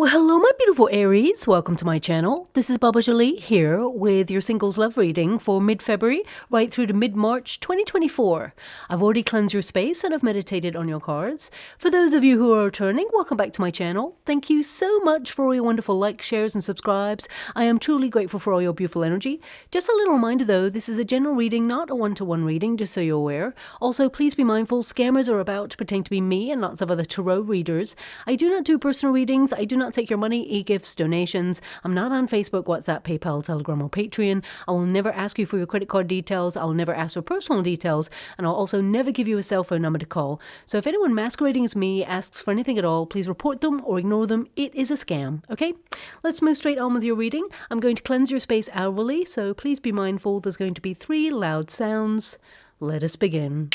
Well, hello, my beautiful Aries. Welcome to my channel. This is Baba Jolie here with your singles love reading for mid-February right through to mid-March 2024. I've already cleansed your space and I've meditated on your cards. For those of you who are returning, welcome back to my channel. Thank you so much for all your wonderful likes, shares, and subscribes. I am truly grateful for all your beautiful energy. Just a little reminder though, this is a general reading, not a one-to-one reading, just so you're aware. Also, please be mindful, scammers are about to pretend to be me and lots of other tarot readers. I do not do personal readings. I do not take your money, e-gifts, donations. I'm not on Facebook, WhatsApp, PayPal, Telegram, or Patreon. I will never ask you for your credit card details. I'll never ask for personal details. And I'll also never give you a cell phone number to call. So if anyone masquerading as me asks for anything at all, please report them or ignore them. It is a scam, okay? Let's move straight on with your reading. I'm going to cleanse your space hourly, so please be mindful. There's going to be 3 loud sounds. Let us begin.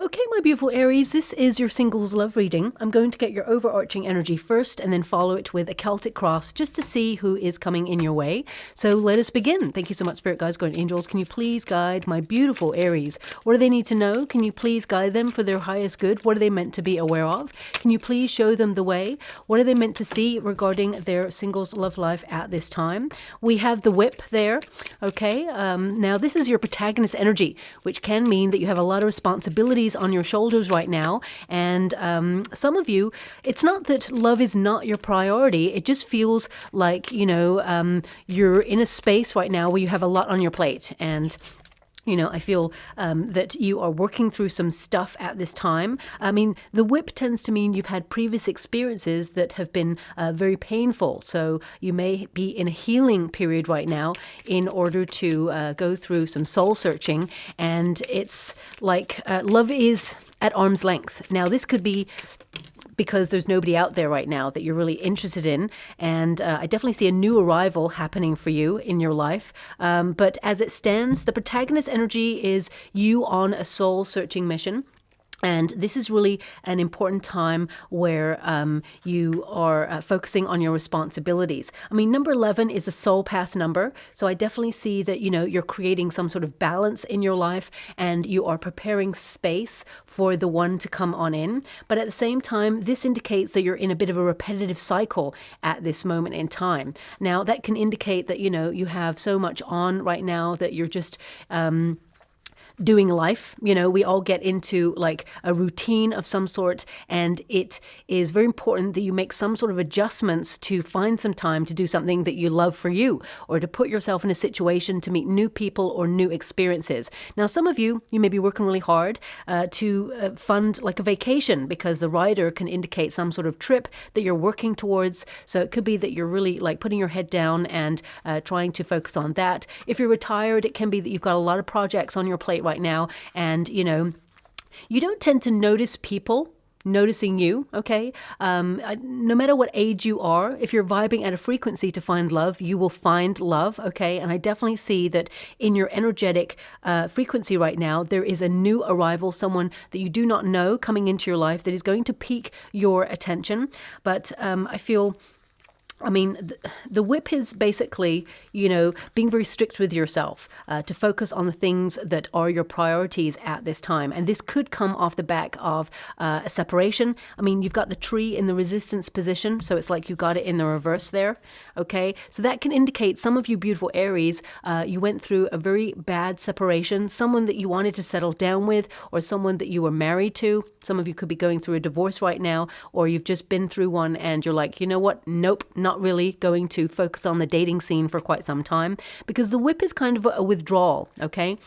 Okay, my beautiful Aries, this is your singles love reading. I'm going to get your overarching energy first and then follow it with a Celtic cross just to see who is coming in your way. So let us begin. Thank you so much, Spirit Guides, Guardian Angels. Can you please guide my beautiful Aries? What do they need to know? Can you please guide them for their highest good? What are they meant to be aware of? Can you please show them the way? What are they meant to see regarding their singles love life at this time? We have the whip there, okay? Now, this is your protagonist energy, which can mean that you have a lot of responsibilities on your shoulders right now, and some of you, it's not that love is not your priority, it just feels like, you know, you're in a space right now where you have a lot on your plate, and you know, I feel that you are working through some stuff at this time. I mean, the whip tends to mean you've had previous experiences that have been very painful. So you may be in a healing period right now in order to go through some soul searching. And it's like love is at arm's length. Now, this could be because there's nobody out there right now that you're really interested in. And I definitely see a new arrival happening for you in your life. But as it stands, the protagonist energy is you on a soul-searching mission. And this is really an important time where you are focusing on your responsibilities. I mean, number 11 is a soul path number. So I definitely see that, you know, you're creating some sort of balance in your life and you are preparing space for the one to come on in. But at the same time, this indicates that you're in a bit of a repetitive cycle at this moment in time. Now, that can indicate that, you know, you have so much on right now that you're just doing life. You know, we all get into like a routine of some sort, and it is very important that you make some sort of adjustments to find some time to do something that you love for you, or to put yourself in a situation to meet new people or new experiences. Now, some of you may be working really hard to fund like a vacation, because the rider can indicate some sort of trip that you're working towards. So it could be that you're really like putting your head down and trying to focus on that. If you're retired, it can be that you've got a lot of projects on your plate right now, and you know, you don't tend to notice people noticing you, okay? No matter what age you are, if you're vibing at a frequency to find love, you will find love, okay? And I definitely see that in your energetic frequency right now, there is a new arrival, someone that you do not know coming into your life that is going to pique your attention. But I feel, I mean, the whip is basically, you know, being very strict with yourself to focus on the things that are your priorities at this time. And this could come off the back of a separation. I mean, you've got the tree in the resistance position, so it's like you got it in the reverse there, okay? So that can indicate, some of you beautiful Aries, you went through a very bad separation, someone that you wanted to settle down with, or someone that you were married to. Some of you could be going through a divorce right now, or you've just been through one and you're like, you know what? Nope, not really going to focus on the dating scene for quite some time, because the whip is kind of a withdrawal, okay?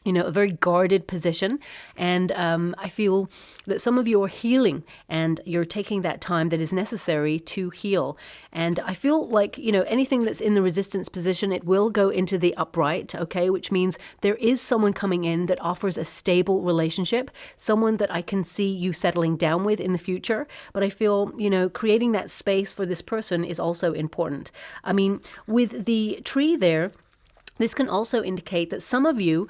You know, a very guarded position. And I feel that some of you are healing and you're taking that time that is necessary to heal. And I feel like, you know, anything that's in the resistance position, it will go into the upright, okay? Which means there is someone coming in that offers a stable relationship, someone that I can see you settling down with in the future. But I feel, you know, creating that space for this person is also important. I mean, with the tree there, This can also indicate that some of you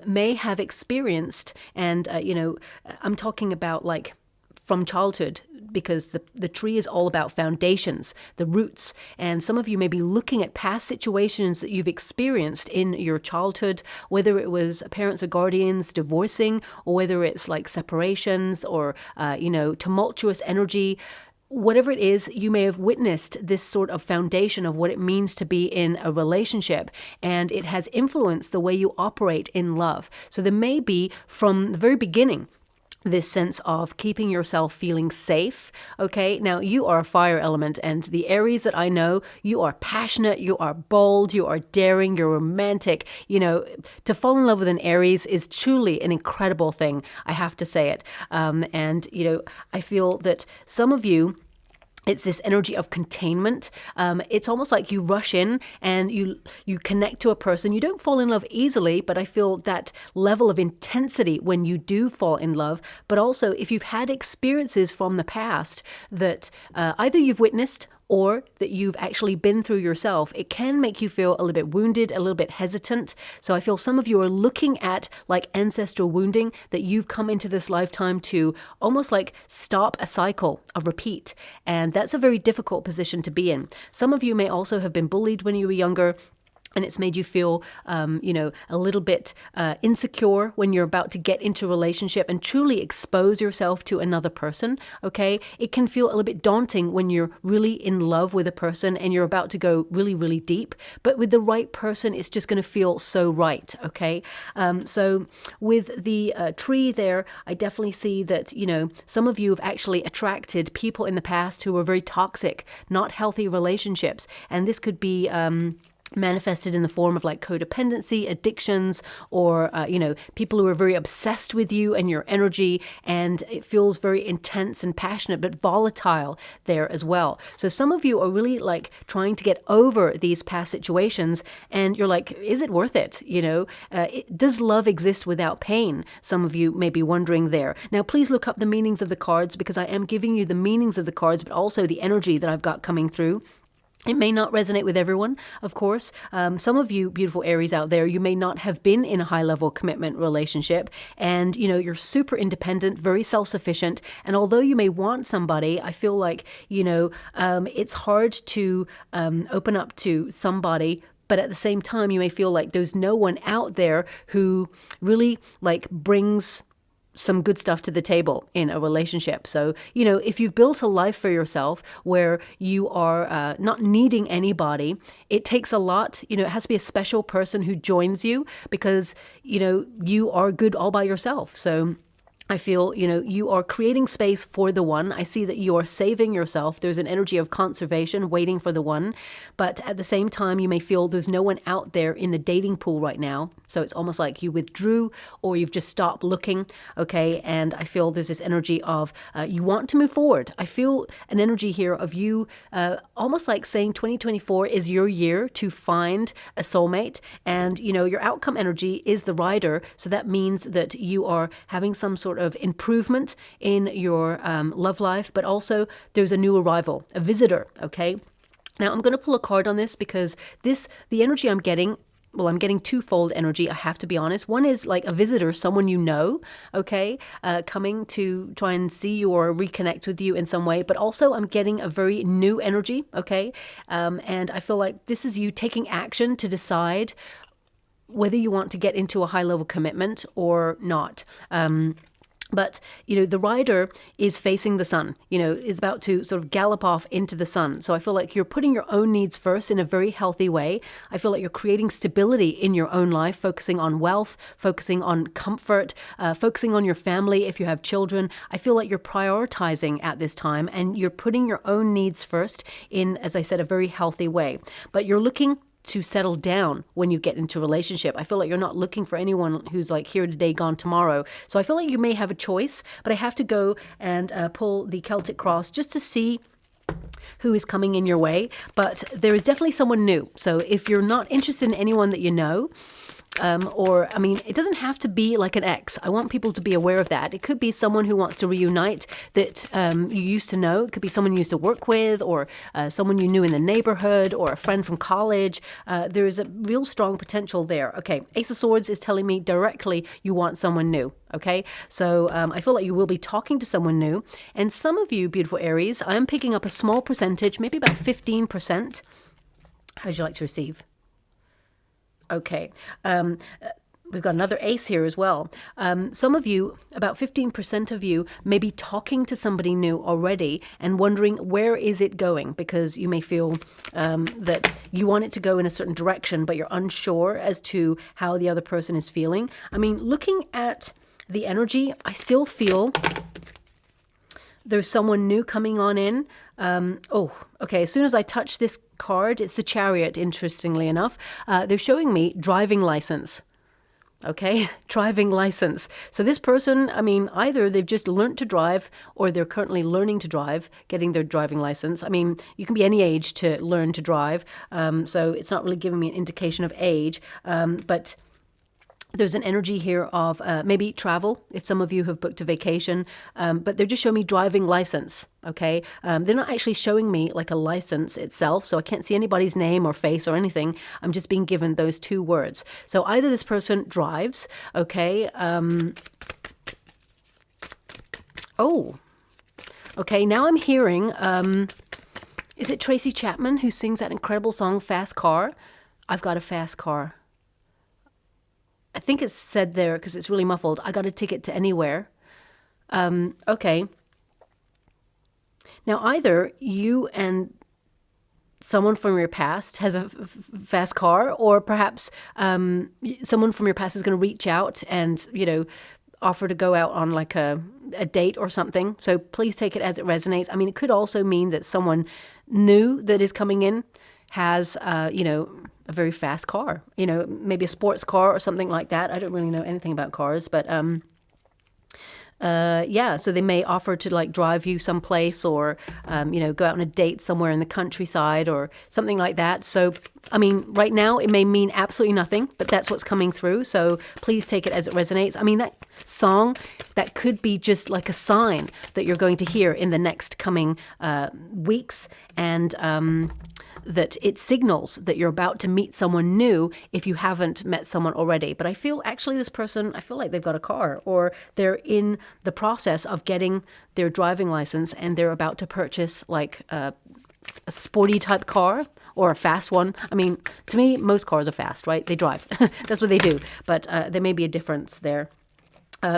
may have experienced, and, I'm talking about like from childhood, because the tree is all about foundations, the roots. And some of you may be looking at past situations that you've experienced in your childhood, whether it was parents or guardians divorcing, or whether it's like separations or, tumultuous energy. Whatever it is, you may have witnessed this sort of foundation of what it means to be in a relationship, and it has influenced the way you operate in love. So there may be, from the very beginning, this sense of keeping yourself feeling safe. Okay, now you are a fire element, and the Aries that I know, you are passionate, you are bold, you are daring, you're romantic. To fall in love with an Aries is truly an incredible thing. I have to say it. I feel that some of you, it's this energy of containment. It's almost like you rush in and you connect to a person. You don't fall in love easily, but I feel that level of intensity when you do fall in love. But also, if you've had experiences from the past that either you've witnessed or that you've actually been through yourself, it can make you feel a little bit wounded, a little bit hesitant. So I feel some of you are looking at like ancestral wounding, that you've come into this lifetime to almost like stop a cycle, a repeat. And that's a very difficult position to be in. Some of you may also have been bullied when you were younger, and it's made you feel, a little bit insecure when you're about to get into a relationship and truly expose yourself to another person, okay? It can feel a little bit daunting when you're really in love with a person and you're about to go really, really deep. But with the right person, it's just going to feel so right, okay? So with the tree there, I definitely see that, some of you have actually attracted people in the past who were very toxic, not healthy relationships. And this could be manifested in the form of like codependency, addictions, or, people who are very obsessed with you and your energy, and it feels very intense and passionate, but volatile there as well. So some of you are really like trying to get over these past situations, and you're like, is it worth it? Does love exist without pain? Some of you may be wondering there. Now, please look up the meanings of the cards, because I am giving you the meanings of the cards, but also the energy that I've got coming through. It may not resonate with everyone, of course. Some of you beautiful Aries out there, you may not have been in a high-level commitment relationship, and, you're super independent, very self-sufficient, and although you may want somebody, I feel like, it's hard to open up to somebody, but at the same time, you may feel like there's no one out there who really, like, brings some good stuff to the table in a relationship. So, if you've built a life for yourself where you are not needing anybody, it takes a lot. It has to be a special person who joins you, because, you are good all by yourself. So I feel, you are creating space for the one. I see that you are saving yourself. There's an energy of conservation, waiting for the one. But at the same time, you may feel there's no one out there in the dating pool right now. So it's almost like you withdrew, or you've just stopped looking, okay? And I feel there's this energy of you want to move forward. I feel an energy here of you almost like saying 2024 is your year to find a soulmate. And, your outcome energy is the rider. So that means that you are having some sort of improvement in your love life, but also there's a new arrival, a visitor, okay? Now, I'm going to pull a card on this, because the energy I'm getting, I'm getting twofold energy, I have to be honest. One is like a visitor, someone you know, okay, coming to try and see you or reconnect with you in some way. But also I'm getting a very new energy, okay? And I feel like this is you taking action to decide whether you want to get into a high-level commitment or not. But, the rider is facing the sun, is about to sort of gallop off into the sun. So I feel like you're putting your own needs first in a very healthy way. I feel like you're creating stability in your own life, focusing on wealth, focusing on comfort, focusing on your family if you have children. I feel like you're prioritizing at this time, and you're putting your own needs first in, as I said, a very healthy way. But you're looking to settle down when you get into a relationship. I feel like you're not looking for anyone who's like here today, gone tomorrow. So I feel like you may have a choice, but I have to go and pull the Celtic cross just to see who is coming in your way. But there is definitely someone new. So if you're not interested in anyone that you know, or, I mean, it doesn't have to be like an ex. I want people to be aware of that. It could be someone who wants to reunite that you used to know. It could be someone you used to work with, or someone you knew in the neighborhood, or a friend from college. There is a real strong potential there. Okay, Ace of Swords is telling me directly you want someone new. Okay, so I feel like you will be talking to someone new. And some of you, beautiful Aries, I'm picking up a small percentage, maybe about 15%. How'd you like to receive? Okay. We've got another ace here as well. Some of you, about 15% of you, may be talking to somebody new already and wondering where is it going, because you may feel that you want it to go in a certain direction, but you're unsure as to how the other person is feeling. I mean, looking at the energy, I still feel there's someone new coming on in. Okay. As soon as I touch this card, it's the Chariot, interestingly enough. They're showing me driving license. Okay, driving license. So this person, I mean, either they've just learned to drive or they're currently learning to drive, getting their driving license. I mean, you can be any age to learn to drive. So it's not really giving me an indication of age. But there's an energy here of maybe travel, if some of you have booked a vacation, but they're just showing me driving license, okay? They're not actually showing me like a license itself, so I can't see anybody's name or face or anything. I'm just being given those two words. So either this person drives, okay? Okay, now I'm hearing, is it Tracy Chapman who sings that incredible song, Fast Car? I've got a fast car. I think it's said there because it's really muffled. I got a ticket to anywhere. Okay. Now, either you and someone from your past has a fast car, or perhaps someone from your past is going to reach out and, you know, offer to go out on like a date or something. So please take it as it resonates. I mean, it could also mean that someone new that is coming in has, you know, a very fast car, you know, maybe a sports car or something like that. I don't really know anything about cars, but yeah, so they may offer to like drive you someplace, or, you know, go out on a date somewhere in the countryside or something like that. So, I mean, right now it may mean absolutely nothing, but that's what's coming through. So please take it as it resonates. I mean, that song, that could be just like a sign that you're going to hear in the next coming weeks, and that it signals that you're about to meet someone new if you haven't met someone already. But I feel actually this person, I feel like they've got a car, or they're in the process of getting their driving license and they're about to purchase like a sporty type car or a fast one. I mean, to me, most cars are fast, right? They drive. That's what they do. But there may be a difference there.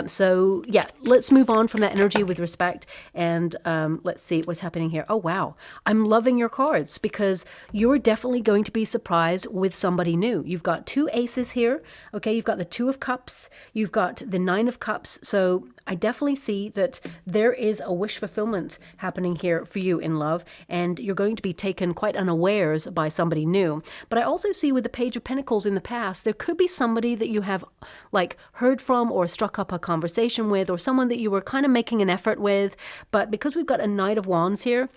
So yeah, let's move on from that energy with respect, and let's see what's happening here. Oh, wow. I'm loving your cards because you're definitely going to be surprised with somebody new. You've got two aces here. Okay. You've got the Two of Cups. You've got the Nine of Cups. So I definitely see that there is a wish fulfillment happening here for you in love, and you're going to be taken quite unawares by somebody new. But I also see with the Page of Pentacles in the past, there could be somebody that you have like heard from or struck up a conversation with, or someone that you were kind of making an effort with. But because we've got a Knight of Wands here,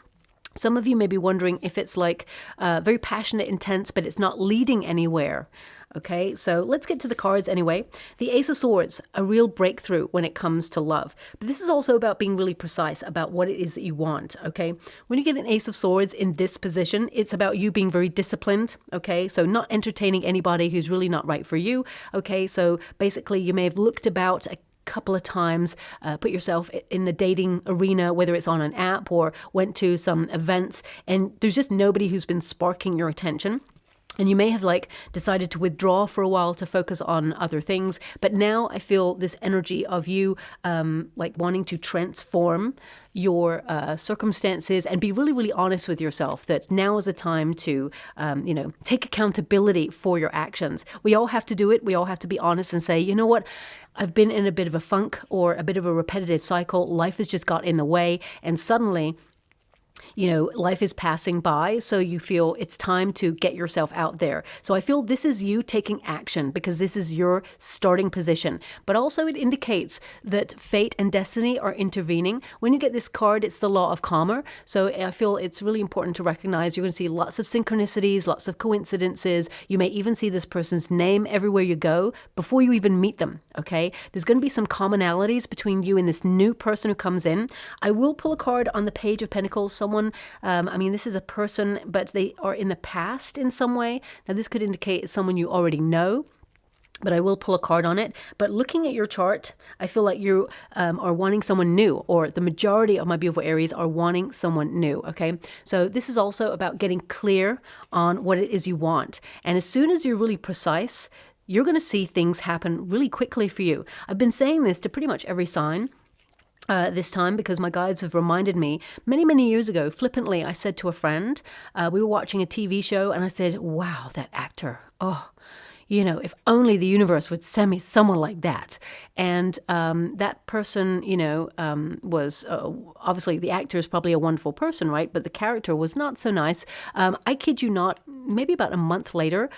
some of you may be wondering if it's like very passionate, intense, but it's not leading anywhere. Okay, so let's get to the cards anyway. The Ace of Swords, a real breakthrough when it comes to love. But this is also about being really precise about what it is that you want, okay? When you get an Ace of Swords in this position, it's about you being very disciplined, okay? So not entertaining anybody who's really not right for you, okay? So basically you may have looked about a couple of times, put yourself in the dating arena, whether it's on an app or went to some events, and there's just nobody who's been sparking your attention. And you may have like decided to withdraw for a while to focus on other things. But now I feel this energy of you like wanting to transform your circumstances and be really, really honest with yourself, that now is the time to, you know, take accountability for your actions. We all have to do it. We all have to be honest and say, you know what? I've been in a bit of a funk or a bit of a repetitive cycle. Life has just got in the way. And suddenly life is passing by, so you feel it's time to get yourself out there. So I feel this is you taking action because this is your starting position. But also it indicates that fate and destiny are intervening. When you get this card, it's the law of karma. So I feel it's really important to recognize you're going to see lots of synchronicities, lots of coincidences. You may even see this person's name everywhere you go before you even meet them, okay? There's going to be some commonalities between you and this new person who comes in. I will pull a card on the Page of Pentacles. Someone, this is a person, but they are in the past in some way. Now, this could indicate it's someone you already know, but I will pull a card on it. But looking at your chart, I feel like you are wanting someone new, or the majority of my beautiful Aries are wanting someone new, okay? So this is also about getting clear on what it is you want. And as soon as you're really precise, you're going to see things happen really quickly for you. I've been saying this to pretty much every sign. This time, because my guides have reminded me many, many years ago, flippantly, I said to a friend, we were watching a TV show, and I said, wow, that actor, oh, if only the universe would send me someone like that. And that person, was obviously the actor is probably a wonderful person, right? But the character was not so nice. I kid you not, maybe about a month later,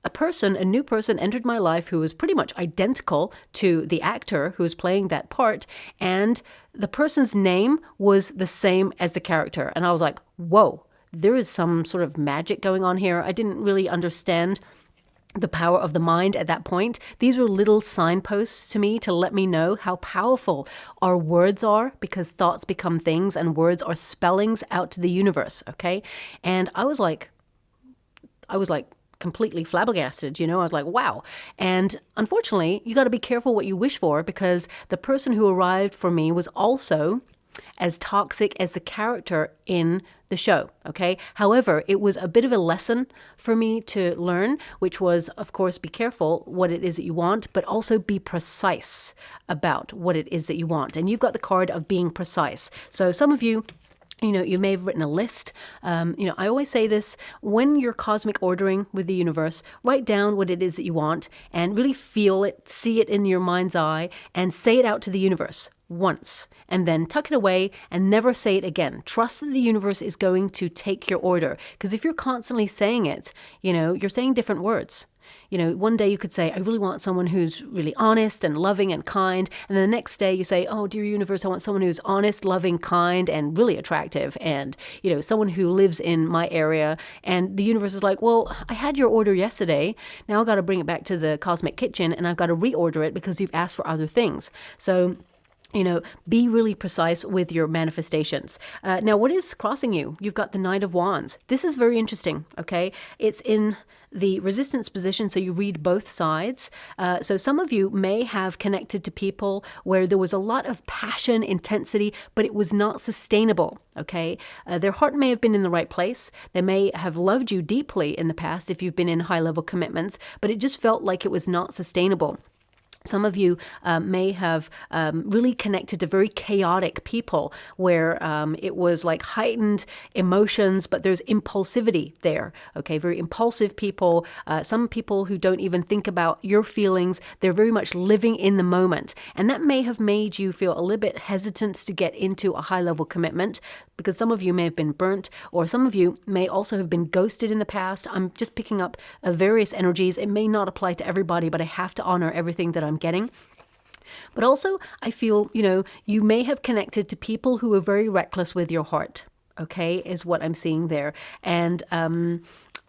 a new person entered my life who was pretty much identical to the actor who was playing that part. And the person's name was the same as the character. And I was like, whoa, there is some sort of magic going on here. I didn't really understand the power of the mind at that point. These were little signposts to me to let me know how powerful our words are, because thoughts become things and words are spellings out to the universe, okay? And I was like completely flabbergasted, I was like, wow. And unfortunately, you got to be careful what you wish for, because the person who arrived for me was also as toxic as the character in the show, okay? However, it was a bit of a lesson for me to learn, which was, of course, be careful what it is that you want, but also be precise about what it is that you want. And you've got the card of being precise. So some of you, you may have written a list. I always say this, when you're cosmic ordering with the universe, write down what it is that you want and really feel it, see it in your mind's eye, and say it out to the universe once, and then tuck it away and never say it again. Trust that the universe is going to take your order, because if you're constantly saying it, you're saying different words. One day you could say, I really want someone who's really honest and loving and kind. And then the next day you say, oh, dear universe, I want someone who's honest, loving, kind, and really attractive. And, someone who lives in my area. And the universe is like, well, I had your order yesterday. Now I've got to bring it back to the cosmic kitchen, and I've got to reorder it because you've asked for other things. So, be really precise with your manifestations. Now, what is crossing you? You've got the Knight of Wands. This is very interesting, okay? It's in the resistance position, so you read both sides. So some of you may have connected to people where there was a lot of passion, intensity, but it was not sustainable, okay? Their heart may have been in the right place. They may have loved you deeply in the past if you've been in high-level commitments, but it just felt like it was not sustainable. Some of you may have really connected to very chaotic people where it was like heightened emotions, but there's impulsivity there, okay? Very impulsive people, some people who don't even think about your feelings. They're very much living in the moment. And that may have made you feel a little bit hesitant to get into a high-level commitment, because some of you may have been burnt, or some of you may also have been ghosted in the past. I'm just picking up various energies. It may not apply to everybody, but I have to honor everything that I'm getting. But also, I feel, you may have connected to people who are very reckless with your heart, okay, is what I'm seeing there. And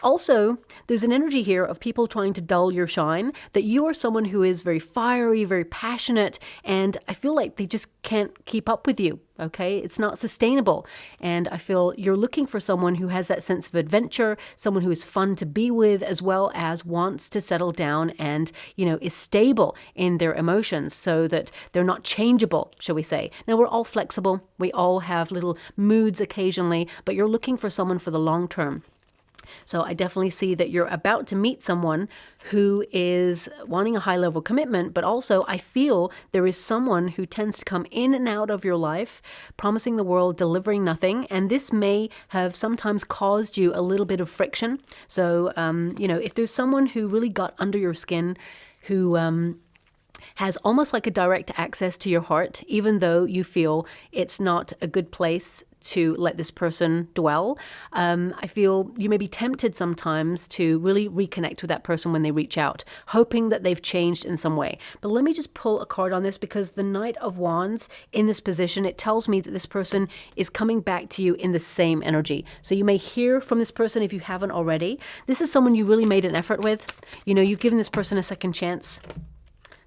also, there's an energy here of people trying to dull your shine, that you are someone who is very fiery, very passionate, and I feel like they just can't keep up with you, okay? It's not sustainable. And I feel you're looking for someone who has that sense of adventure, someone who is fun to be with, as well as wants to settle down and, is stable in their emotions so that they're not changeable, shall we say. Now, we're all flexible. We all have little moods occasionally, but you're looking for someone for the long term. So I definitely see that you're about to meet someone who is wanting a high-level commitment, but also I feel there is someone who tends to come in and out of your life, promising the world, delivering nothing, and this may have sometimes caused you a little bit of friction. So, if there's someone who really got under your skin, who has almost like a direct access to your heart, even though you feel it's not a good place to let this person dwell. I feel you may be tempted sometimes to really reconnect with that person when they reach out, hoping that they've changed in some way. But let me just pull a card on this, because the Knight of Wands in this position, it tells me that this person is coming back to you in the same energy. So you may hear from this person if you haven't already. This is someone you really made an effort with. You know, you've given this person a second chance.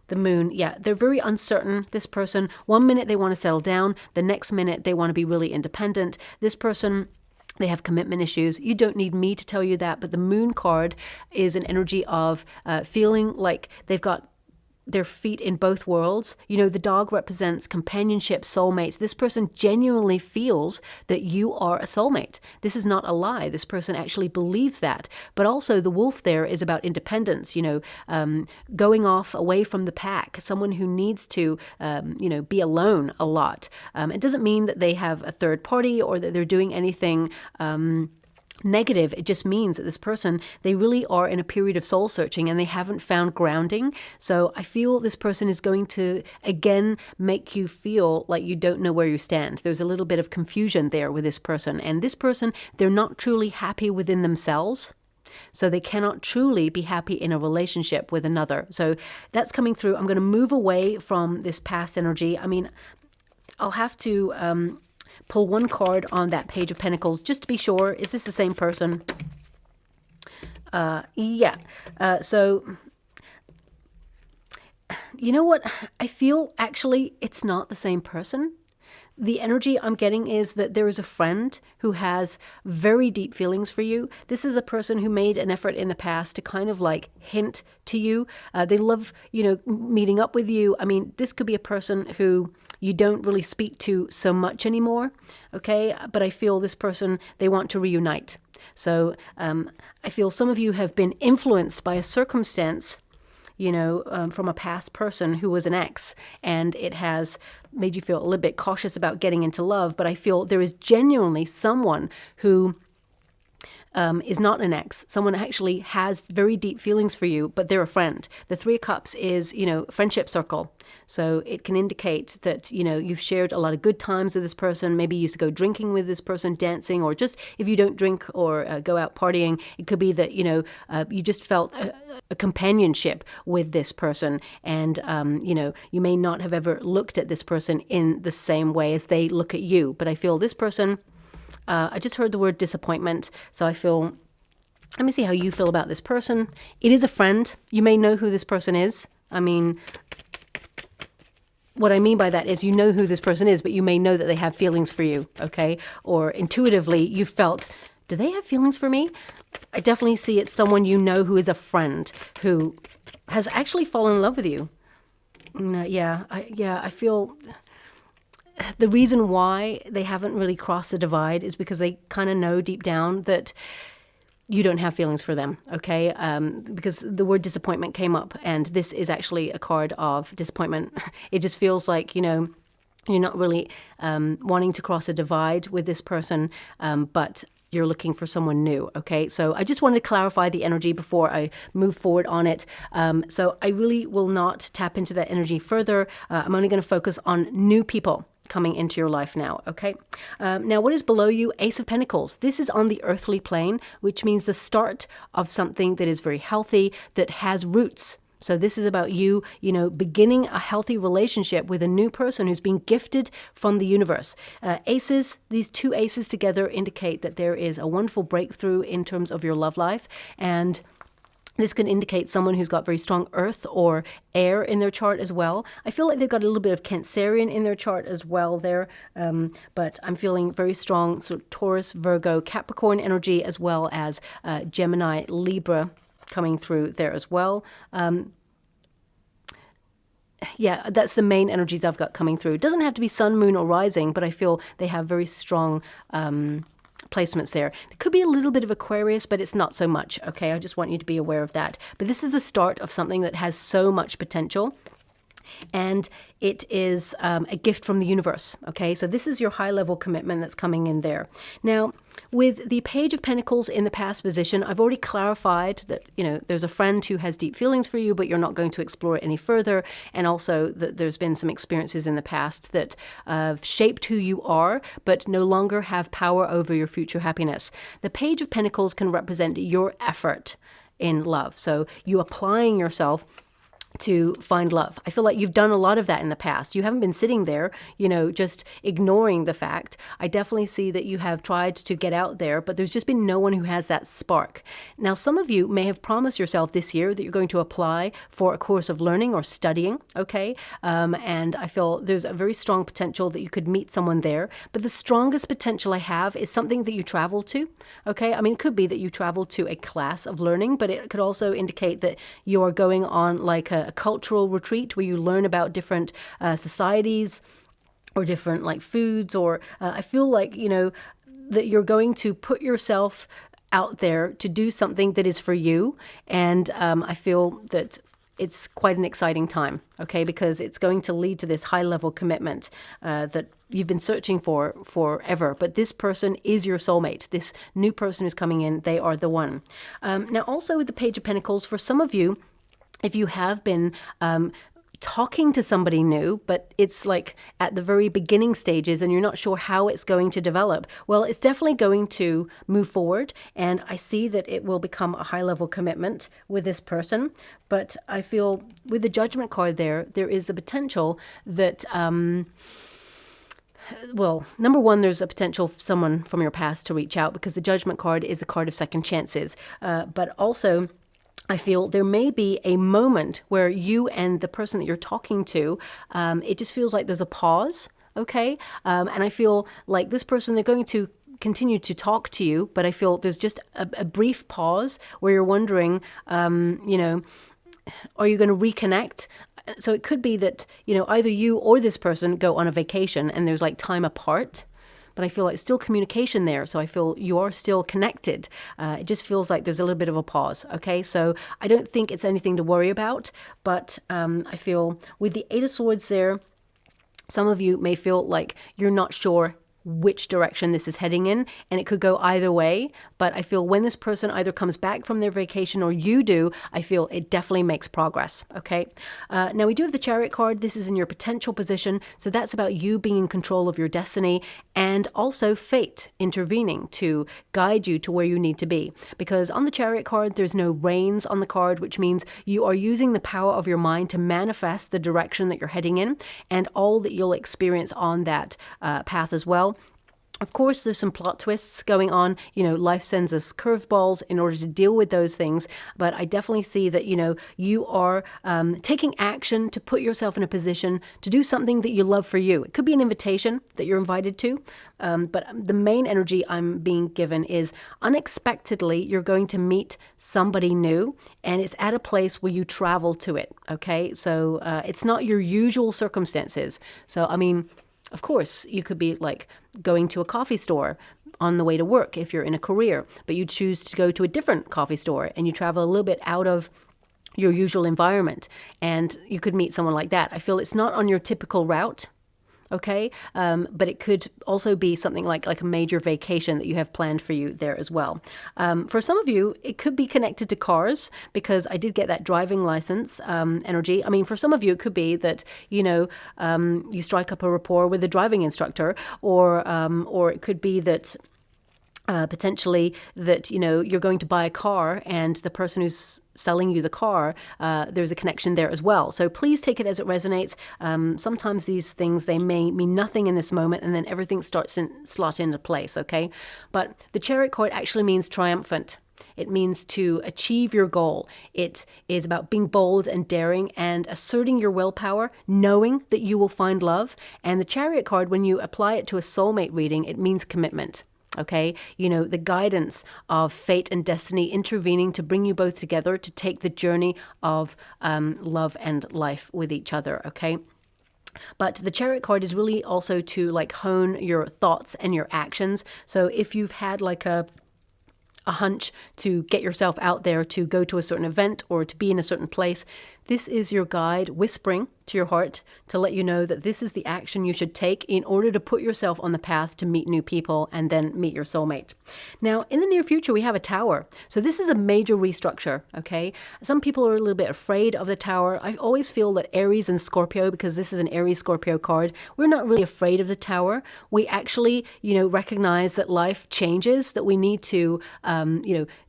The Moon, yeah, they're very uncertain, this person. One minute they want to settle down, the next minute they want to be really independent. This person, they have commitment issues. You don't need me to tell you that, but the Moon card is an energy of feeling like they've got their feet in both worlds. You know, the dog represents companionship, soulmate. This person genuinely feels that you are a soulmate. This is not a lie. This person actually believes that. But also the wolf there is about independence, you know, going off away from the pack, someone who needs to, you know, be alone a lot. It doesn't mean that they have a third party or that they're doing anything negative. It just means that this person, they really are in a period of soul searching and they haven't found grounding. So I feel this person is going to again make you feel like you don't know where you stand. There's a little bit of confusion there with this person, and this person, they're not truly happy within themselves. So they cannot truly be happy in a relationship with another. So that's coming through. I'm going to move away from this past energy. I mean, I'll have to pull one card on that Page of Pentacles just to be sure. Is this the same person? Yeah. So, you know what? I feel actually it's not the same person. The energy I'm getting is that there is a friend who has very deep feelings for you. This is a person who made an effort in the past to kind of like hint to you. They love, you know, meeting up with you. I mean, this could be a person who you don't really speak to so much anymore, okay? But I feel this person, they want to reunite. So I feel some of you have been influenced by a circumstance, you know, from a past person who was an ex, and it has made you feel a little bit cautious about getting into love. But I feel there is genuinely someone who is not an ex. Someone actually has very deep feelings for you, but they're a friend. The Three of Cups is, you know, friendship circle. So it can indicate that, you know, you've shared a lot of good times with this person. Maybe you used to go drinking with this person, dancing, or just if you don't drink or go out partying, it could be that, you know, you just felt a companionship with this person. And, you know, you may not have ever looked at this person in the same way as they look at you. But I feel this person, I just heard the word disappointment. So I feel, let me see how you feel about this person. It is a friend. You may know who this person is. I mean, what I mean by that is you know who this person is, but you may know that they have feelings for you, okay? Or intuitively you felt, do they have feelings for me? I definitely see it's someone you know who is a friend who has actually fallen in love with you. I feel the reason why they haven't really crossed the divide is because they kind of know deep down that you don't have feelings for them, okay? Because the word disappointment came up, and this is actually a card of disappointment. It just feels like, you know, you're not really wanting to cross a divide with this person, but you're looking for someone new, okay? So I just wanted to clarify the energy before I move forward on it. So I really will not tap into that energy further. I'm only going to focus on new people coming into your life now, okay? Now, what is below you? Ace of Pentacles. This is on the earthly plane, which means the start of something that is very healthy, that has roots. So this is about you, you know, beginning a healthy relationship with a new person who's been gifted from the universe. Aces, these two aces together indicate that there is a wonderful breakthrough in terms of your love life, and this can indicate someone who's got very strong earth or air in their chart as well. I feel like they've got a little bit of Cancerian in their chart as well there. But I'm feeling very strong sort of Taurus, Virgo, Capricorn energy, as well as Gemini, Libra coming through there as well. Yeah, that's the main energies I've got coming through. It doesn't have to be sun, moon, or rising, but I feel they have very strong placements there. There could be a little bit of Aquarius, but it's not so much, okay? I just want you to be aware of that. But this is the start of something that has so much potential. And it is a gift from the universe. Okay, so this is your high level commitment that's coming in there. Now, with the Page of Pentacles in the past position, I've already clarified that, you know, there's a friend who has deep feelings for you, but you're not going to explore it any further. And also that there's been some experiences in the past that have shaped who you are, but no longer have power over your future happiness. The Page of Pentacles can represent your effort in love. So you applying yourself to find love. I feel like you've done a lot of that in the past. You haven't been sitting there, you know, just ignoring the fact. I definitely see that you have tried to get out there, but there's just been no one who has that spark. Now, some of you may have promised yourself this year that you're going to apply for a course of learning or studying, okay? And I feel there's a very strong potential that you could meet someone there. But the strongest potential I have is something that you travel to, okay? I mean, it could be that you travel to a class of learning, but it could also indicate that you are going on like a cultural retreat where you learn about different societies or different like foods, or I feel like, you know, that you're going to put yourself out there to do something that is for you. And I feel that it's quite an exciting time, okay, because it's going to lead to this high level commitment that you've been searching for forever. But this person is your soulmate. This new person who's coming in, they are the one. Now, also with the Page of Pentacles, for some of you, if you have been talking to somebody new, but it's like at the very beginning stages and you're not sure how it's going to develop, well, it's definitely going to move forward. And I see that it will become a high level commitment with this person. But I feel with the Judgment card there is the potential that, well, number one, there's a potential for someone from your past to reach out, because the Judgment card is the card of second chances. But also, I feel there may be a moment where you and the person that you're talking to, it just feels like there's a pause, okay? And I feel like this person, they're going to continue to talk to you, but I feel there's just a brief pause where you're wondering, you know, are you going to reconnect? So it could be that, you know, either you or this person go on a vacation and there's like time apart. But I feel like still communication there. So I feel you are still connected. It just feels like there's a little bit of a pause. Okay, so I don't think it's anything to worry about. But I feel with the Eight of Swords there, some of you may feel like you're not sure which direction this is heading in, and it could go either way. But I feel when this person either comes back from their vacation or you do, I feel it definitely makes progress. Okay, now we do have the Chariot card. This is in your potential position, so that's about you being in control of your destiny, and also fate intervening to guide you to where you need to be. Because on the Chariot card, there's no reins on the card, which means you are using the power of your mind to manifest the direction that you're heading in and all that you'll experience on that path as well. Of course, there's some plot twists going on. You know, life sends us curveballs in order to deal with those things. But I definitely see that, you know, you are taking action to put yourself in a position to do something that you love for you. It could be an invitation that you're invited to. But the main energy I'm being given is unexpectedly, you're going to meet somebody new, and it's at a place where you travel to it. Okay, so it's not your usual circumstances. So, I mean, of course, you could be like going to a coffee store on the way to work if you're in a career, but you choose to go to a different coffee store and you travel a little bit out of your usual environment, and you could meet someone like that. I feel it's not on your typical route. Okay, but it could also be something like a major vacation that you have planned for you there as well. For some of you, it could be connected to cars, because I did get that driving license energy. I mean, for some of you, it could be that, you know, you strike up a rapport with a driving instructor, or it could be that potentially that, you know, you're going to buy a car and the person who's selling you the car, there's a connection there as well. So please take it as it resonates. Sometimes these things, they may mean nothing in this moment, and then everything starts to slot into place, okay? But the Chariot card actually means triumphant. It means to achieve your goal. It is about being bold and daring and asserting your willpower, knowing that you will find love. And the Chariot card, when you apply it to a soulmate reading, it means commitment. Okay, you know, the guidance of fate and destiny intervening to bring you both together to take the journey of love and life with each other. Okay. But the Chariot card is really also to like hone your thoughts and your actions. So if you've had like a hunch to get yourself out there to go to a certain event or to be in a certain place, this is your guide whispering to your heart to let you know that this is the action you should take in order to put yourself on the path to meet new people and then meet your soulmate. Now, in the near future, we have a Tower. So this is a major restructure, okay? Some people are a little bit afraid of the Tower. I always feel that Aries and Scorpio, because this is an Aries Scorpio card, we're not really afraid of the Tower. We actually, recognize that life changes, that we need to,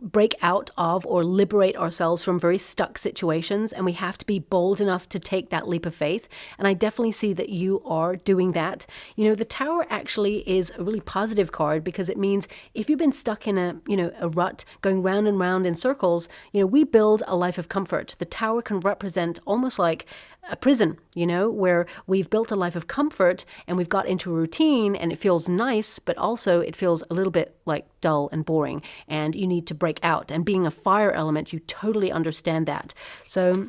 break out of or liberate ourselves from very stuck situations, and we have to be bold enough to take that leap of faith. And I definitely see that you are doing that. The Tower actually is a really positive card, because it means if you've been stuck in a rut going round and round in circles, we build a life of comfort. The Tower can represent almost like a prison, where we've built a life of comfort and we've got into a routine and it feels nice, but also it feels a little bit like dull and boring, and you need to break out. And being a fire element, you totally understand that. So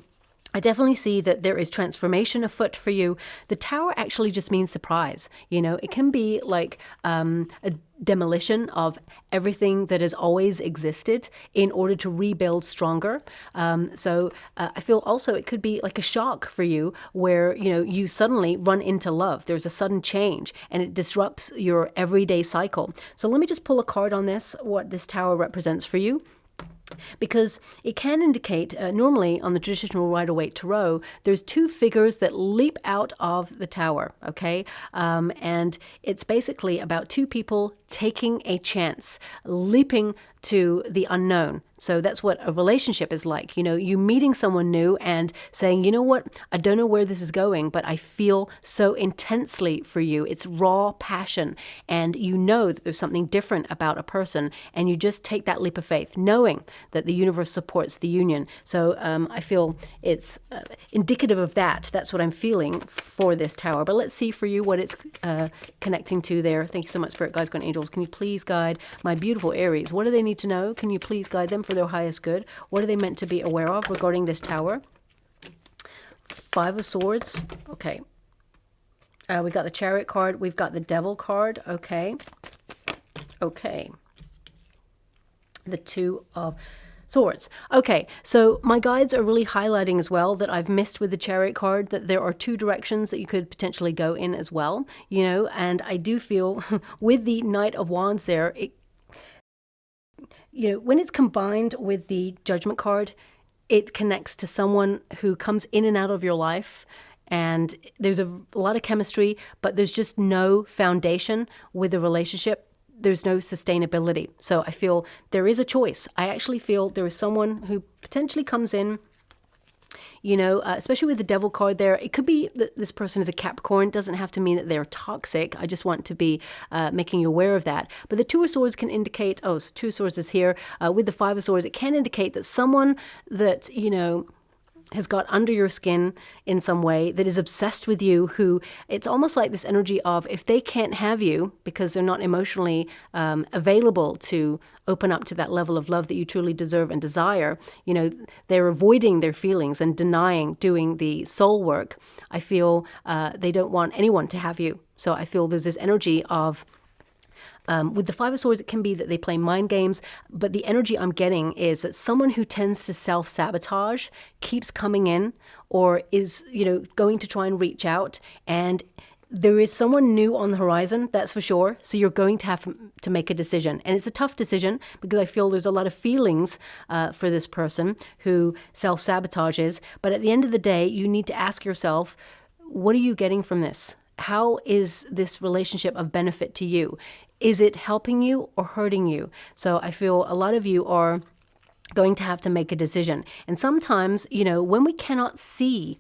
I definitely see that there is transformation afoot for you. The Tower actually just means surprise. It can be like a demolition of everything that has always existed in order to rebuild stronger. So I feel also it could be like a shock for you where, you suddenly run into love. There's a sudden change and it disrupts your everyday cycle. So let me just pull a card on this, what this Tower represents for you. Because it can indicate, normally on the traditional Rider-Waite Tarot, there's two figures that leap out of the Tower, okay? And it's basically about two people taking a chance, leaping to the unknown. So that's what a relationship is like. You meeting someone new and saying, you know what, I don't know where this is going, but I feel so intensely for you. It's raw passion. And you know that there's something different about a person. And you just take that leap of faith, knowing that the universe supports the union. So I feel it's indicative of that. That's what I'm feeling for this Tower. But let's see for you what it's connecting to there. Thank you so much, Spirit Guides, Guardian Angels. Can you please guide my beautiful Aries? What do they need to know? Can you please guide them for their highest good? What are they meant to be aware of regarding this Tower? Five of Swords. Okay. We got the Chariot card. We've got the Devil card. Okay. Okay. The Two of Swords. Okay, so my guides are really highlighting as well that I've missed with the Chariot card, that there are two directions that you could potentially go in as well, and I do feel with the Knight of Wands there, when it's combined with the Judgment card, it connects to someone who comes in and out of your life, and there's a lot of chemistry, but there's just no foundation with the relationship. There's no sustainability. So I feel there is a choice. I actually feel there is someone who potentially comes in, especially with the Devil card there. It could be that this person is a Capricorn. It doesn't have to mean that they're toxic. I just want to be making you aware of that. But the Two of Swords can indicate, Two of Swords is here. With the Five of Swords, it can indicate that someone that, has got under your skin in some way, that is obsessed with you, who it's almost like this energy of if they can't have you because they're not emotionally available to open up to that level of love that you truly deserve and desire, they're avoiding their feelings and denying doing the soul work. I feel they don't want anyone to have you. So I feel there's this energy of with the Five of Swords, it can be that they play mind games, but the energy I'm getting is that someone who tends to self-sabotage keeps coming in or is, going to try and reach out, and there is someone new on the horizon, that's for sure. So you're going to have to make a decision. And it's a tough decision because I feel there's a lot of feelings for this person who self-sabotages. But at the end of the day, you need to ask yourself, what are you getting from this? How is this relationship of benefit to you? Is it helping you or hurting you? So I feel a lot of you are going to have to make a decision. And sometimes, when we cannot see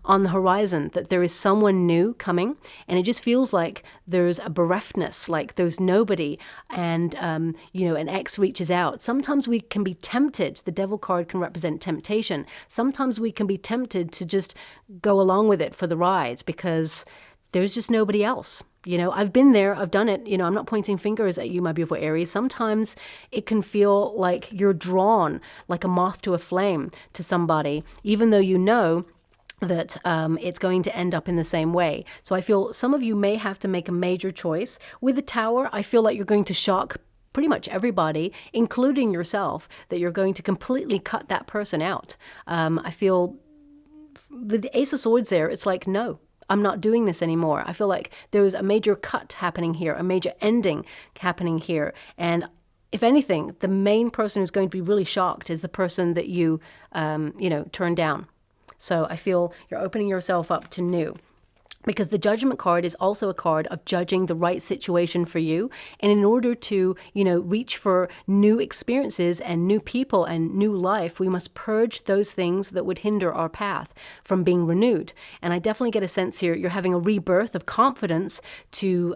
on the horizon that there is someone new coming, and it just feels like there's a bereftness, like there's nobody, and an ex reaches out. Sometimes we can be tempted. The Devil card can represent temptation. Sometimes we can be tempted to just go along with it for the ride because there's just nobody else. I've been there, I've done it. I'm not pointing fingers at you, my beautiful Aries. Sometimes it can feel like you're drawn like a moth to a flame to somebody, even though you know that it's going to end up in the same way. So I feel some of you may have to make a major choice. With the Tower, I feel like you're going to shock pretty much everybody, including yourself, that you're going to completely cut that person out. I feel with the Ace of Swords there, it's like, no, I'm not doing this anymore. I feel like there was a major cut happening here, a major ending happening here. And if anything, the main person who's going to be really shocked is the person that you, turned down. So I feel you're opening yourself up to new. Because the Judgment card is also a card of judging the right situation for you. And in order to, reach for new experiences and new people and new life, we must purge those things that would hinder our path from being renewed. And I definitely get a sense here you're having a rebirth of confidence to,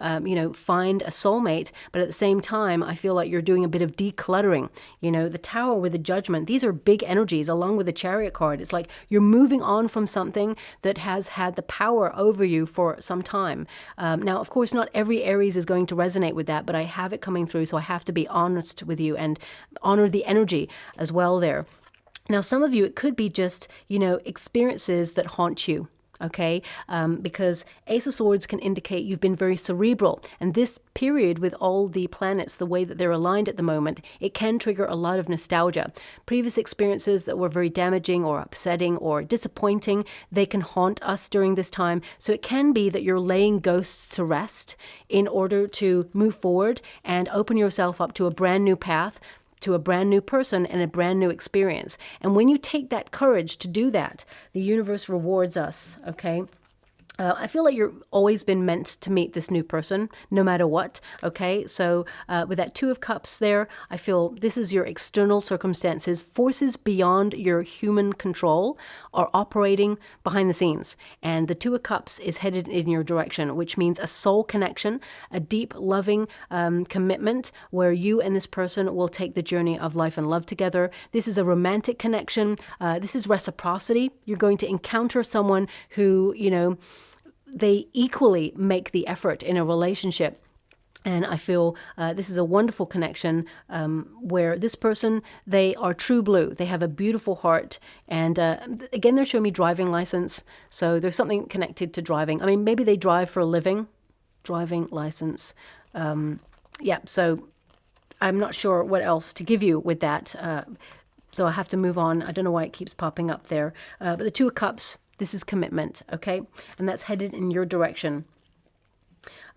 find a soulmate. But at the same time, I feel like you're doing a bit of decluttering. The Tower with the Judgment, these are big energies along with the Chariot card. It's like you're moving on from something that has had the power over you for some time. Now, of course, not every Aries is going to resonate with that, but I have it coming through, so I have to be honest with you and honor the energy as well there. Now, some of you, it could be just, experiences that haunt you. Okay, because Ace of Swords can indicate you've been very cerebral. And this period with all the planets, the way that they're aligned at the moment, it can trigger a lot of nostalgia. Previous experiences that were very damaging or upsetting or disappointing, they can haunt us during this time. So it can be that you're laying ghosts to rest in order to move forward and open yourself up to a brand new path, to a brand new person and a brand new experience. And when you take that courage to do that, the universe rewards us, okay? I feel like you've always been meant to meet this new person, no matter what, okay? So with that Two of Cups there, I feel this is your external circumstances. Forces beyond your human control are operating behind the scenes. And the Two of Cups is headed in your direction, which means a soul connection, a deep, loving commitment where you and this person will take the journey of life and love together. This is a romantic connection. This is reciprocity. You're going to encounter someone who, they equally make the effort in a relationship. And I feel this is a wonderful connection where this person, they are true blue. They have a beautiful heart. And again, they're showing me driving license. So there's something connected to driving. I mean, maybe they drive for a living. Driving license. So I'm not sure what else to give you with that. So I have to move on. I don't know why it keeps popping up there. But the Two of Cups, this is commitment, okay? And that's headed in your direction.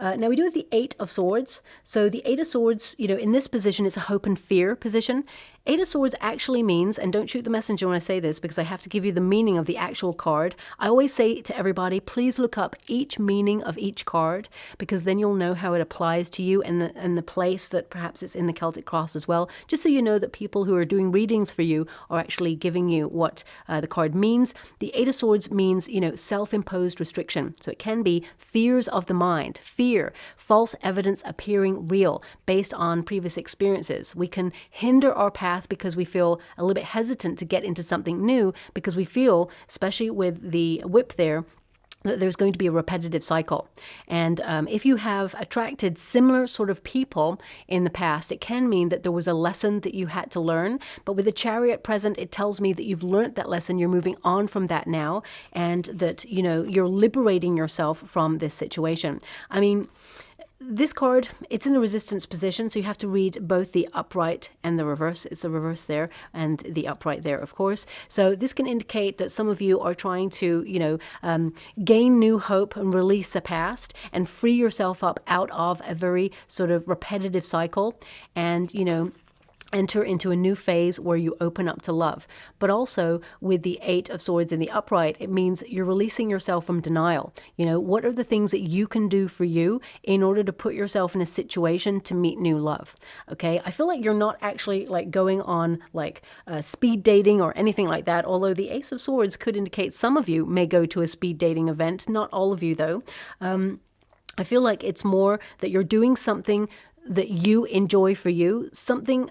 Now we do have the Eight of Swords. So the Eight of Swords, in this position, it's a hope and fear position. Eight of Swords actually means, and don't shoot the messenger when I say this because I have to give you the meaning of the actual card. I always say to everybody, please look up each meaning of each card because then you'll know how it applies to you and the place that perhaps it's in the Celtic cross as well. Just so you know that people who are doing readings for you are actually giving you what the card means. The Eight of Swords means, self-imposed restriction. So it can be fears of the mind, fear, false evidence appearing real based on previous experiences. We can hinder our path because we feel a little bit hesitant to get into something new because we feel, especially with the whip there, that there's going to be a repetitive cycle. And if you have attracted similar sort of people in the past, it can mean that there was a lesson that you had to learn. But with the Chariot present, it tells me that you've learned that lesson, you're moving on from that now, and that, you're liberating yourself from this situation. I mean, this card, it's in the resistance position, so you have to read both the upright and the reverse. It's the reverse there and the upright there, of course. So this can indicate that some of you are trying to, gain new hope and release the past and free yourself up out of a very sort of repetitive cycle and, enter into a new phase where you open up to love. But also with the Eight of Swords in the upright, it means you're releasing yourself from denial. What are the things that you can do for you in order to put yourself in a situation to meet new love? Okay, I feel like you're not actually like going on like speed dating or anything like that, although the Ace of Swords could indicate some of you may go to a speed dating event, not all of you though. I feel like it's more that you're doing something that you enjoy for you, something.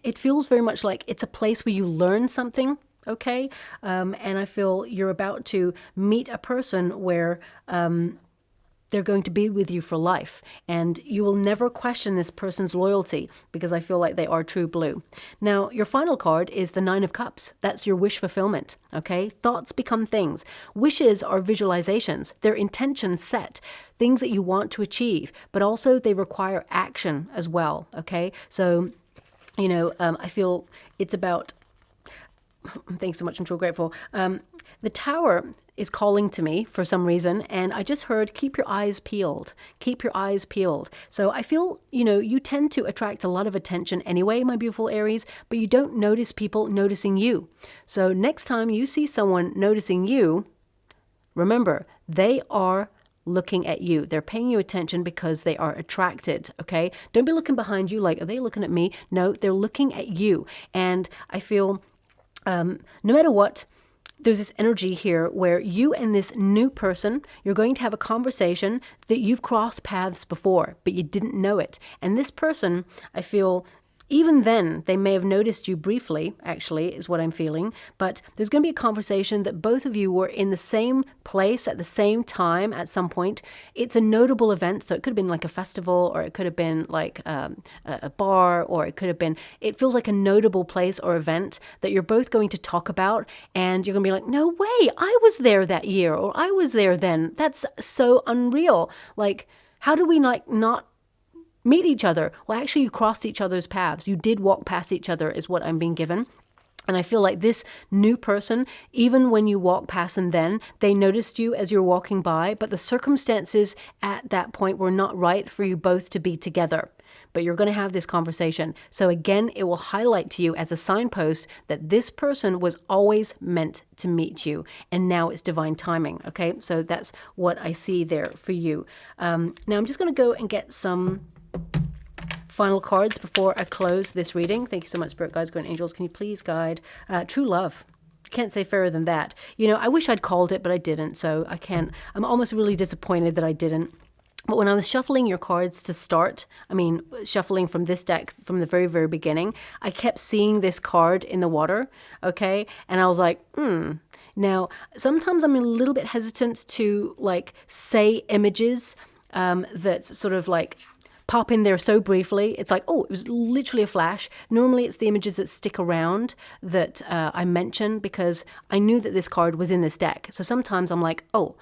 It feels very much like it's a place where you learn something, okay? And I feel you're about to meet a person where they're going to be with you for life. And you will never question this person's loyalty because I feel like they are true blue. Now, your final card is the Nine of Cups. That's your wish fulfillment, okay? Thoughts become things. Wishes are visualizations. They're intentions set, things that you want to achieve, but also they require action as well, okay? So I feel it's about, thanks so much, I'm so grateful. The Tower is calling to me for some reason, and I just heard, keep your eyes peeled. Keep your eyes peeled. So I feel, you tend to attract a lot of attention anyway, my beautiful Aries, but you don't notice people noticing you. So next time you see someone noticing you, remember, they are looking at you. They're paying you attention because they are attracted, okay? Don't be looking behind you like, are they looking at me? No, they're looking at you. And I feel no matter what, there's this energy here where you and this new person, you're going to have a conversation that you've crossed paths before, but you didn't know it. And this person, I feel, even then, they may have noticed you briefly, actually, is what I'm feeling. But there's going to be a conversation that both of you were in the same place at the same time at some point. It's a notable event. So it could have been like a festival, or it could have been like a bar, or it could have been, it feels like a notable place or event that you're both going to talk about. And you're going to be like, no way, I was there that year, or I was there then. That's so unreal. Like, how do we not meet each other? Well, actually, you crossed each other's paths. You did walk past each other, is what I'm being given. And I feel like this new person, even when you walk past them then, they noticed you as you're walking by, but the circumstances at that point were not right for you both to be together. But you're going to have this conversation. So again, it will highlight to you as a signpost that this person was always meant to meet you. And now it's divine timing. Okay, so that's what I see there for you. Now I'm just going to go and get some final cards before I close this reading. Thank you so much, Spirit Guides, Guardian Angels. Can you please guide true love? Can't say fairer than that. I wish I'd called it, but I didn't. So I can't. I'm almost really disappointed that I didn't. But when I was shuffling your cards to start, shuffling from this deck from the very, very beginning, I kept seeing this card in the water, okay? And I was like, Now, sometimes I'm a little bit hesitant to, say images that sort of, pop in there so briefly. It's like, oh, it was literally a flash. Normally it's the images that stick around that I mention because I knew that this card was in this deck. So sometimes I'm like, oh,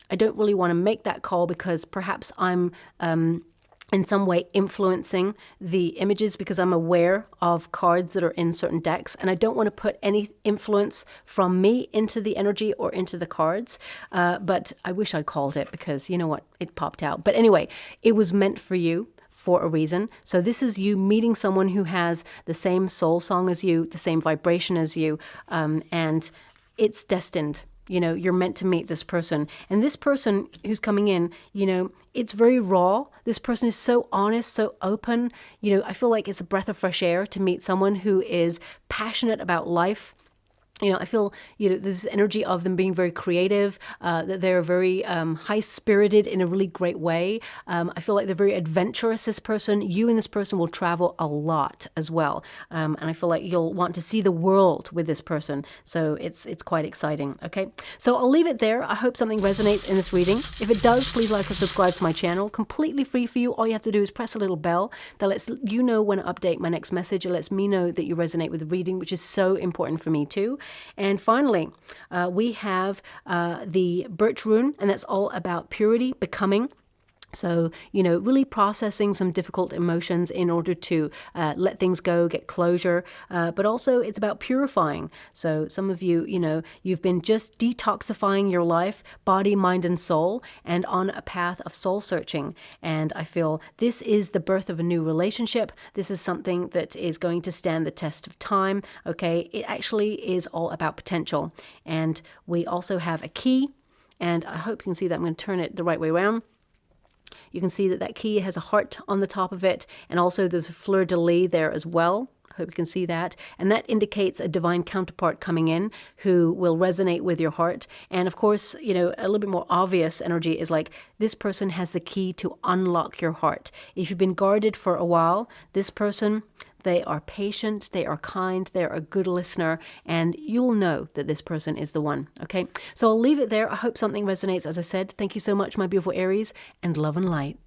I don't really want to make that call because perhaps I'm in some way influencing the images because I'm aware of cards that are in certain decks, and I don't want to put any influence from me into the energy or into the cards. But I wish I'd called it because you know what? It popped out. But anyway, it was meant for you for a reason. So this is you meeting someone who has the same soul song as you, the same vibration as you, and it's destined. You're meant to meet this person. And this person who's coming in, it's very raw. This person is so honest, so open. I feel like it's a breath of fresh air to meet someone who is passionate about life. I feel, there's this energy of them being very creative, that they're very high-spirited in a really great way. I feel like they're very adventurous, this person. You and this person will travel a lot as well. And I feel like you'll want to see the world with this person. So it's quite exciting, okay? So I'll leave it there. I hope something resonates in this reading. If it does, please like and subscribe to my channel. Completely free for you. All you have to do is press a little bell that lets you know when I update my next message. It lets me know that you resonate with the reading, which is so important for me too. And finally, we have the birch rune, and that's all about purity, becoming. So, really processing some difficult emotions in order to let things go, get closure. But also it's about purifying. So some of you, you've been just detoxifying your life, body, mind, and soul, and on a path of soul searching. And I feel this is the birth of a new relationship. This is something that is going to stand the test of time. Okay. It actually is all about potential. And we also have a key, and I hope you can see that. I'm going to turn it the right way around. You can see that that key has a heart on the top of it, and also there's a fleur-de-lis there as well. I hope you can see that. And that indicates a divine counterpart coming in who will resonate with your heart. And of course, a little bit more obvious energy is like this person has the key to unlock your heart. If you've been guarded for a while, this person, they are patient, they are kind, they're a good listener, and you'll know that this person is the one, okay? So I'll leave it there. I hope something resonates. As I said, thank you so much, my beautiful Aries, and love and light.